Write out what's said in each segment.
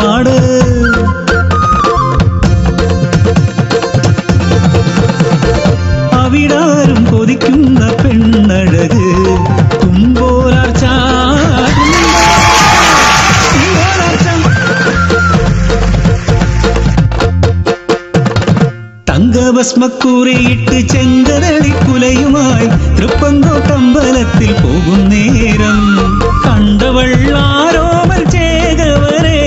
നാട്. അവിടാരും കൊതിക്കുന്ന പെണ്ണഴക് തുമ്പോലാർച്ച. തങ്കഭസ്മക്കൂറിയിട്ട് ചെങ്കതളിക്കുലയുമായി തൃപ്പങ്കോട്ടമ്പലത്തിൽ പോകും നേരം കണ്ടവൾ ആരോമൽ ചേകവരെ.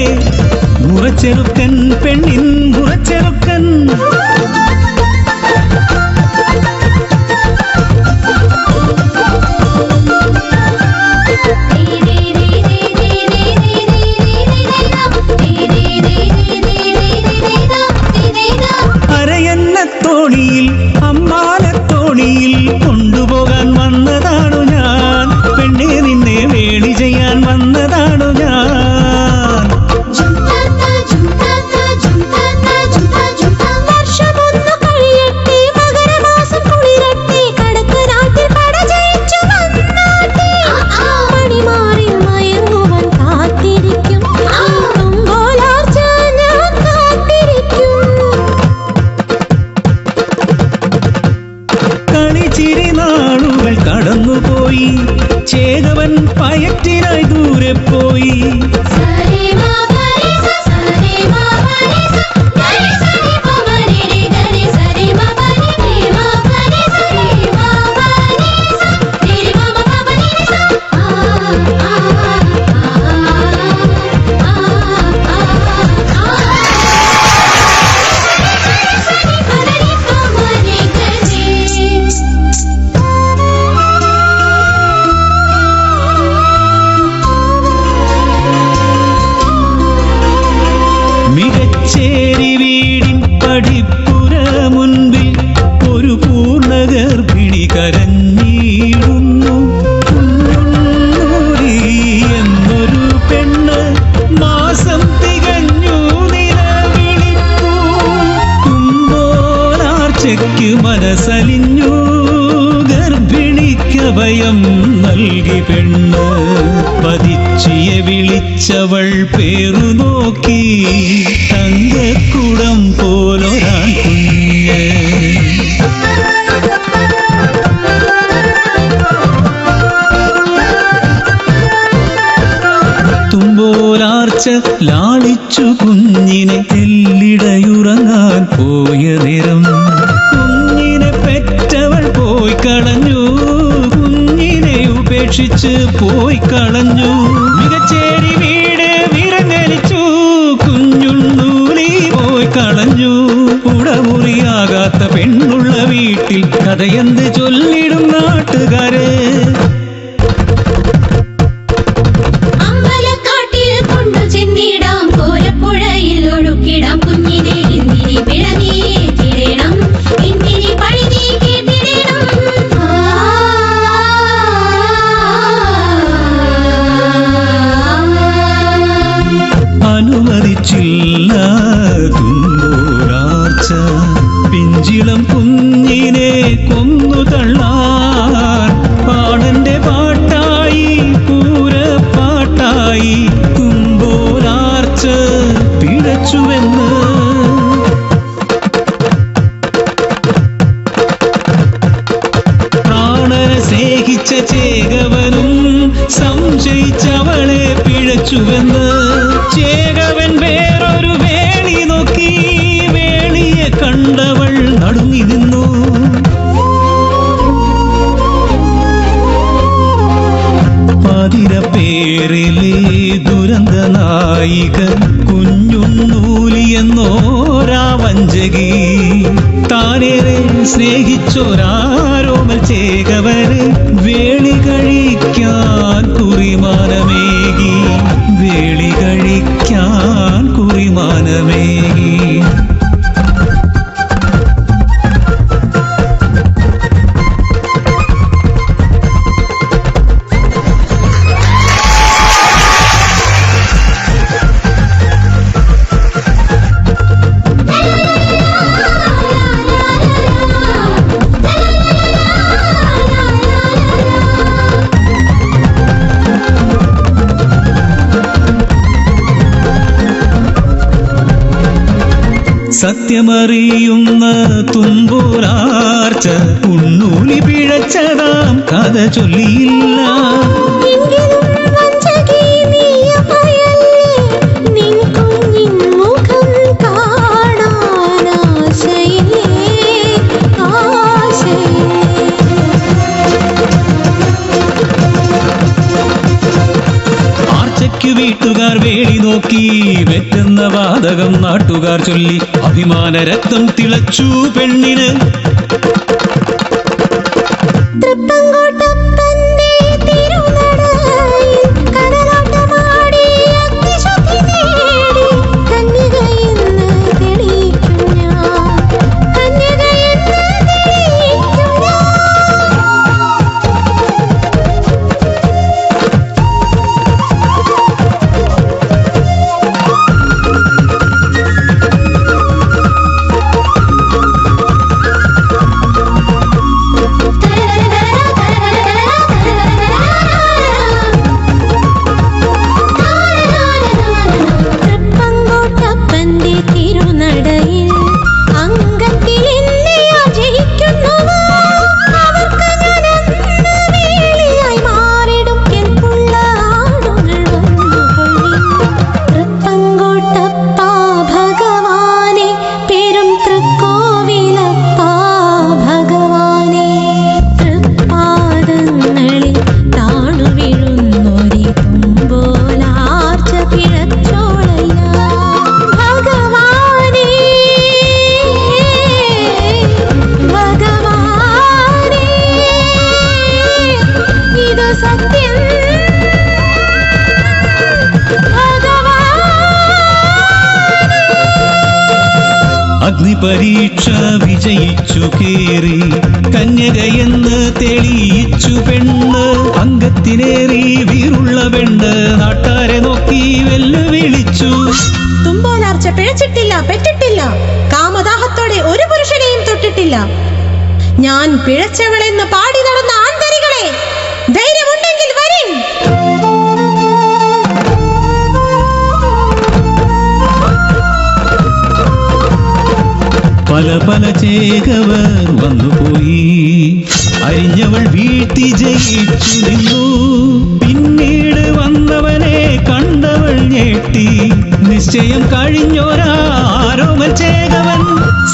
മുറച്ചെറുക്കൻ പെണ്ണിൻ മുറച്ചെറുക്കൻ. അരയന്നത്തോണിയിൽ അമ്മാനത്തോണിയിൽ കൊണ്ടുപോകാൻ വന്നതാണു ഞാൻ. പെണ്ണെ നിന്നെ വേളി ചെയ്യാൻ വന്നതാണു ഞാൻ. കളിച്ചിരിനാളുകൾ കടന്നുപോയി. ചേകവൻ പയറ്റിനായി ദൂരെ പോയി. മികച്ചേരി വീടിൻ പടിപ്പുര മുൻപിൽ ഒരു പൂർണ്ണഗർഭിണി കരഞ്ഞിടുന്നു. എന്നൊരു പെണ്ണ് മാസം തികഞ്ഞു നിലവിളിപ്പൂ. തുമ്പോലാർച്ചയ്ക്ക് മനസ്സലിഞ്ഞു. ഗർഭിണിക്കഭയം നൽകി പെണ്ണ്. പതിച്ചിയെ വിളിച്ചവൾ പേരു നോക്കി. തങ്കക്കുടം പോലൊരാൺ കുഞ്ഞ്. തുമ്പോലാർച്ച ലാളിച്ചു കുഞ്ഞിനെ. തെല്ലിടയുറങ്ങാൻ പോയ നേരം കുഞ്ഞിനെ പെറ്റവൾ പോയി കളഞ്ഞു. കുഞ്ഞിനെ ഉപേക്ഷിച്ച് പോയി കളഞ്ഞു. മികച്ചേരി വീട് വിറങ്ങലിച്ചു. കുഞ്ഞുണ്ണൂലി പോയി കളഞ്ഞു. ഉടമുറിയാകാത്ത പെണ്ണുള്ള വീട്ടിൽ കഥയെന്ത് ചൊല്ലിടും നാട്ടുകാര്. കോരപ്പുഴയിൽ ഒഴുക്കിടാം കുഞ്ഞിനെ. ഇന്ദിരി പിഴനീ തിരേണം. ഇന്ദിരി പഴി നീക്കി തിരേണം. അനുവദിച്ചില്ല തുമ്പോലാർച്ച പിഞ്ചിളം കുഞ്ഞിനെ കൊന്നു തള്ളാൻ. പാടന്റെ പാട്ടായി പൂരപ്പാട്ടായി തുമ്പോലാർച്ച പിഴച്ചുവെന്ന്. പ്രാണനെ സ്നേഹിച്ച ചേകവനും സംശയിച്ചവളെ പിഴച്ചുവെന്ന്. ചേകവൻ വേറൊരു വേളി നോക്കി. വേളിയെ കണ്ടവൾ നടുങ്ങി നിന്നു. പതിരപ്പേരിലെ ദുരന്ത നായിക കുഞ്ഞുണ്ണൂലി എന്നോരാ വഞ്ചകി. താനേറെ സ്നേഹിച്ചോരാരോമൽ ചേകവന് വേളി കഴിക്കാൻ കുറിമാനമേകി. വേളി കഴിക്കാൻ കുറിമാനമേകി. സത്യമറിയുന്ന തുമ്പൂരാർച്ച ഉണ്ണൂലി പിഴച്ചതാം കഥ ചൊല്ലിയില്ല. വീട്ടുകാർ വേളി നോക്കി വെറ്റുന്ന വാതകം നാട്ടുകാർ ചൊല്ലി അഭിമാന രക്തം തിളച്ചു പെണ്ണിന്. അഗ്നിപരീക്ഷ വിജയിച്ചു കേറി കന്യകയെന്ന് തെളിയിച്ചു പെണ്ണ്. അംഗത്തിനേറി വീറുള്ള പെണ്ണ് നാട്ടാരെ നോക്കി വെല്ലുവിളിച്ചു. തുമ്പോലാർച്ച പിഴച്ചിട്ടില്ല, പെറ്റിട്ടില്ല, കാമദാഹത്തോടെ ഒരു പുരുഷനെയും തൊട്ടിട്ടില്ല. ഞാൻ പിഴച്ചവളെന്ന് പാടി നടന്ന ആന്തരികളെ, ധൈര്യമുണ്ടെങ്കിൽ വരിൻ. പല പല ചേകവർ വന്നുപോയി, അരിഞ്ഞവൾ വീഴ്ത്തി ജയിച്ചു നിന്നു. പിന്നീട് വന്നവനെ കണ്ടവൾ ഞെട്ടി, നിശ്ചയം കഴിഞ്ഞൊരാരോമൽ ചേകവൻ.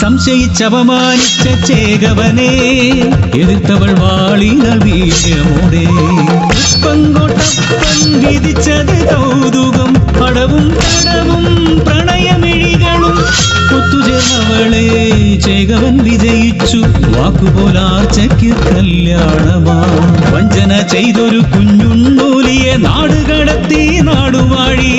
സംശയിച്ചപമാനിച്ച ചേകവനെ എതിർത്തവൾ വാളിനാൽ വീര്യമോടെ. പങ്കോട്ടപ്പൻ വിധിച്ചത് കൗതുകം, അടവും തടവും പ്രണയമിഴികളും. ഒത്തുചേർന്നവളെ ചേകവൻ വിജയിച്ചു, വാക്കുപോലാർച്ചയ്ക്ക് കല്യാണമാ. വഞ്ചന ചെയ്തൊരു കുഞ്ഞുണ്ണൂലിയെ നാടുകടത്തി നാടുവാഴി.